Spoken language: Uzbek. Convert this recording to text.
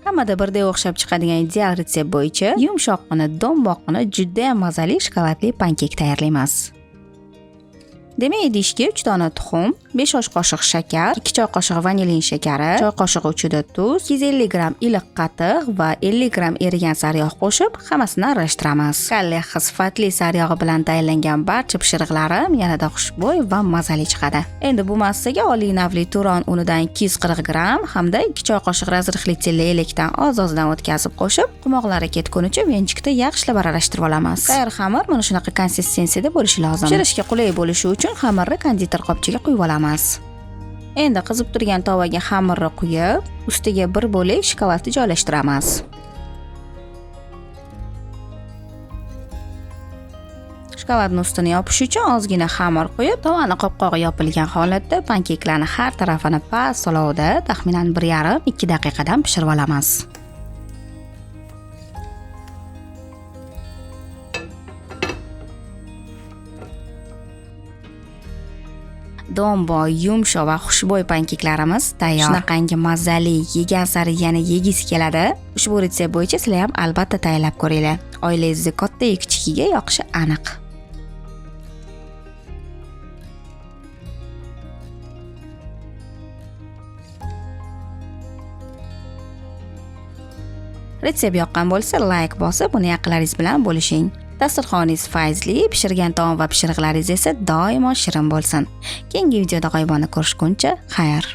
Hammada birdek o'xshab chiqadigan ideal retsept bo'yicha yumshoqqina, do'mboqqina, juda ham mazali shokoladli pankek tayyorlaymiz. Demak, idishga 3 dona tuxum, 5 osh qoshiq shakar, 2 choy qoshiq vanilin shakari, choy qoshiq uchida tuz, 250 gram iliq qatiq va 50 gram erigan sariyog' qo'shib, hammasini aralashtiramiz. Kallik sifatli sariyog'i bilan tayyorlangan barcha pishiriqlarim yanada xushbo'y va mazali chiqadi. Endi bu massaga oliy navli turon unidan 240 gram hamda 2 choy qoshiq razrixlitelli elakdan oz-ozdan o'tkazib qo'shib, qumoqlari ketgunicha venchikda yaxshilab aralashtirib olamiz. Tayyor xamir mana shunaqa konsistensiyada bo'lishi lozim. Pishirishga qulay bo'lishi uchun xamirni konditor qopchiga quyib olamiz. Endi qizib turgan tovaga xamirni quyib, ustiga bir bo'lak shokoladni joylashtiramiz. Shokoladning ustini yopish uchun ozgina xamir quyib, tovani qopqog'i yopilgan holatda pankeklarni har tarafini past olovda taxminan 1,5-2 daqiqadan pishirib olamiz. Do'mboq, yumshoq va xushbo'y pankeklarimiz tayyor. Shunaqangi mazali, yegan sari yana yegisi keladi. Ushbu retsept bo'yicha sizlar ham albatta tayyorlab ko'ringlar. Oilangizni katta-yu kichigiga yoqishi aniq. Retsept yoqqan bo'lsa, like bosib, uni yaqinlaringiz bilan bo'lishing. Dasturxoningiz fayzli, pishirgan taom va pishiriqlaringiz esa doimo shirin bo'lsin. Keyingi videoda g'oyibona ko'rishguncha, xayr.